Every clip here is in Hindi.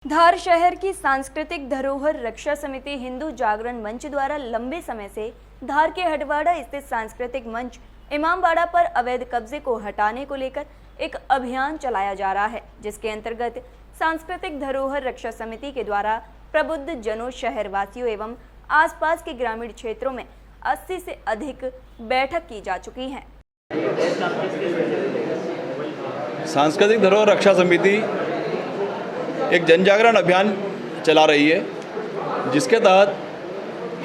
धार शहर की सांस्कृतिक धरोहर रक्षा समिति हिंदू जागरण मंच द्वारा लंबे समय से धार के हटवाड़ा स्थित सांस्कृतिक मंच इमामबाड़ा पर अवैध कब्जे को हटाने को लेकर एक अभियान चलाया जा रहा है, जिसके अंतर्गत सांस्कृतिक धरोहर रक्षा समिति के द्वारा प्रबुद्ध जनों, शहरवासियों एवं आसपास के ग्रामीण क्षेत्रों में 80 से अधिक बैठक की जा चुकी है। सांस्कृतिक धरोहर रक्षा समिति एक जन जागरण अभियान चला रही है, जिसके तहत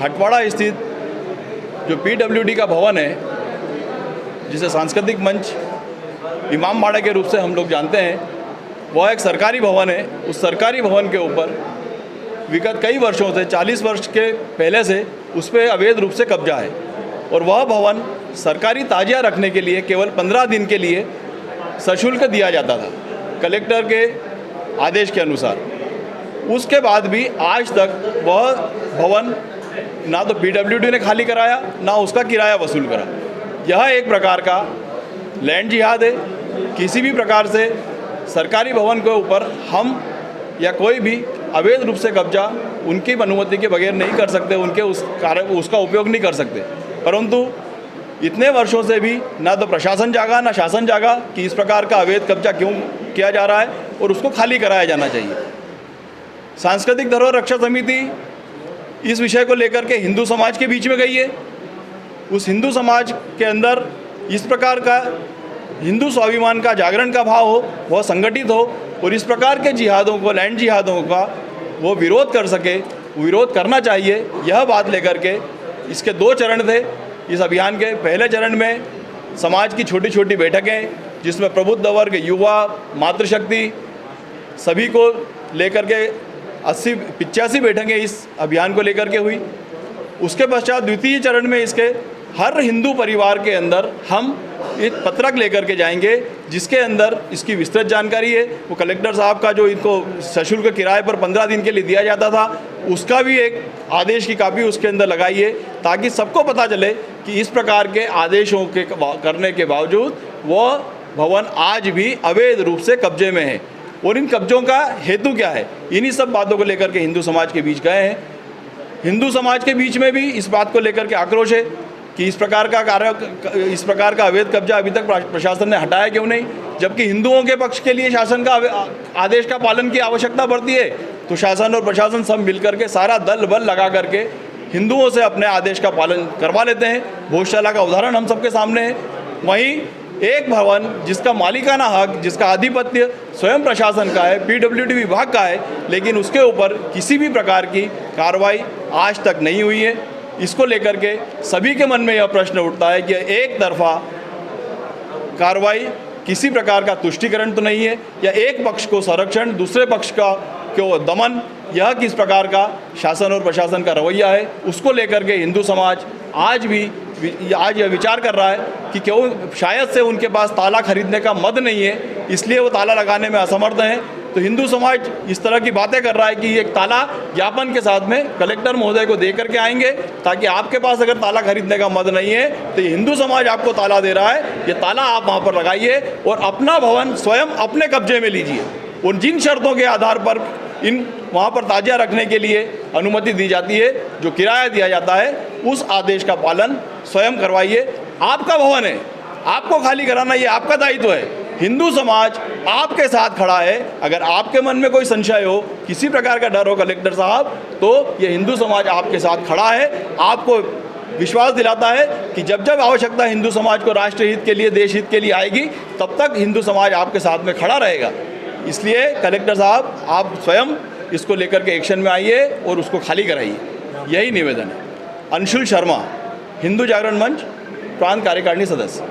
हटवाड़ा स्थित जो पीडब्ल्यूडी का भवन है, जिसे सांस्कृतिक मंच इमामबाड़ा के रूप से हम लोग जानते हैं, वह एक सरकारी भवन है। उस सरकारी भवन के ऊपर विगत कई वर्षों से 40 वर्ष के पहले से उस पर अवैध रूप से कब्जा है और वह भवन सरकारी ताजिया रखने के लिए केवल 15 दिन के लिए सशुल्क दिया जाता था कलेक्टर के आदेश के अनुसार। उसके बाद भी आज तक वह भवन ना तो पीडब्ल्यूडी ने खाली कराया, ना उसका किराया वसूल करा। यह एक प्रकार का लैंड जिहाद है। किसी भी प्रकार से सरकारी भवन के ऊपर हम या कोई भी अवैध रूप से कब्जा उनकी अनुमति के बगैर नहीं कर सकते, उसका उपयोग नहीं कर सकते। परंतु इतने वर्षों से भी ना तो प्रशासन जागा ना शासन जागा कि इस प्रकार का अवैध कब्जा क्यों किया जा रहा है और उसको खाली कराया जाना चाहिए। सांस्कृतिक धरोहर रक्षा समिति इस विषय को लेकर के हिंदू समाज के बीच में गई है। उस हिंदू समाज के अंदर इस प्रकार का हिंदू स्वाभिमान का जागरण का भाव हो, वह संगठित हो और इस प्रकार के जिहादों को, लैंड जिहादों का वो विरोध कर सके, विरोध करना चाहिए। यह बात लेकर के इसके 2 चरण थे इस अभियान के। पहले चरण में समाज की छोटी छोटी बैठकें, जिसमें प्रबुद्ध वर्ग, युवा, मातृशक्ति सभी को लेकर के 80-85 बैठकें इस अभियान को लेकर के हुई। उसके पश्चात द्वितीय चरण में इसके हर हिंदू परिवार के अंदर हम एक पत्रक लेकर के जाएंगे, जिसके अंदर इसकी विस्तृत जानकारी है। वो कलेक्टर साहब का जो इनको सशुल्क किराए पर 15 दिन के लिए दिया जाता था, उसका भी एक आदेश की कापी उसके अंदर लगाई है, ताकि सबको पता चले कि इस प्रकार के आदेशों के करने के बावजूद वह भवन आज भी अवैध रूप से कब्जे में है और इन कब्जों का हेतु क्या है। इन्हीं सब बातों को लेकर के हिंदू समाज के बीच गए हैं। हिंदू समाज के बीच में भी इस बात को लेकर के आक्रोश है कि इस प्रकार का अवैध कब्जा अभी तक प्रशासन ने हटाया क्यों नहीं, जबकि हिंदुओं के पक्ष के लिए शासन का आदेश का पालन की आवश्यकता पड़ती है। तो शासन और प्रशासन सब मिलकर के सारा दल बल लगा करके हिंदुओं से अपने आदेश का पालन करवा लेते हैं। भोजशाला का उदाहरण हम सबके सामने है। वहीं एक भवन जिसका मालिकाना हक, जिसका आधिपत्य स्वयं प्रशासन का है, पीडब्ल्यूडी विभाग का है, लेकिन उसके ऊपर किसी भी प्रकार की कार्रवाई आज तक नहीं हुई है। इसको लेकर के सभी के मन में यह प्रश्न उठता है कि एक तरफा कार्रवाई किसी प्रकार का तुष्टीकरण तो नहीं है, या एक पक्ष को संरक्षण, दूसरे पक्ष का क्यों दमन, यह किस प्रकार का शासन और प्रशासन का रवैया है। उसको लेकर के हिंदू समाज आज यह विचार कर रहा है कि क्यों शायद से उनके पास ताला खरीदने का मद नहीं है, इसलिए वो ताला लगाने में असमर्थ हैं। तो हिंदू समाज इस तरह की बातें कर रहा है कि एक ताला ज्ञापन के साथ में कलेक्टर महोदय को दे करके आएंगे, ताकि आपके पास अगर ताला खरीदने का मद नहीं है तो हिंदू समाज आपको ताला दे रहा है, ये ताला आप वहाँ पर लगाइए और अपना भवन स्वयं अपने कब्जे में लीजिए। उन जिन शर्तों के आधार पर वहाँ पर ताजिया रखने के लिए अनुमति दी जाती है, जो किराया दिया जाता है, उस आदेश का पालन स्वयं करवाइए। आपका भवन है, आपको खाली कराना ये आपका दायित्व है। हिंदू समाज आपके साथ खड़ा है। अगर आपके मन में कोई संशय हो, किसी प्रकार का डर हो कलेक्टर साहब, तो ये हिंदू समाज आपके साथ खड़ा है। आपको विश्वास दिलाता है कि जब जब आवश्यकता हिंदू समाज को राष्ट्र हित के लिए, देश हित के लिए आएगी, तब तक हिंदू समाज आपके साथ में खड़ा रहेगा। इसलिए कलेक्टर साहब, आप स्वयं इसको लेकर के एक्शन में आइए और उसको खाली कराइए, यही निवेदन है। अंशुल शर्मा, हिंदू जागरण मंच, प्रांत कार्यकारिणी सदस्य।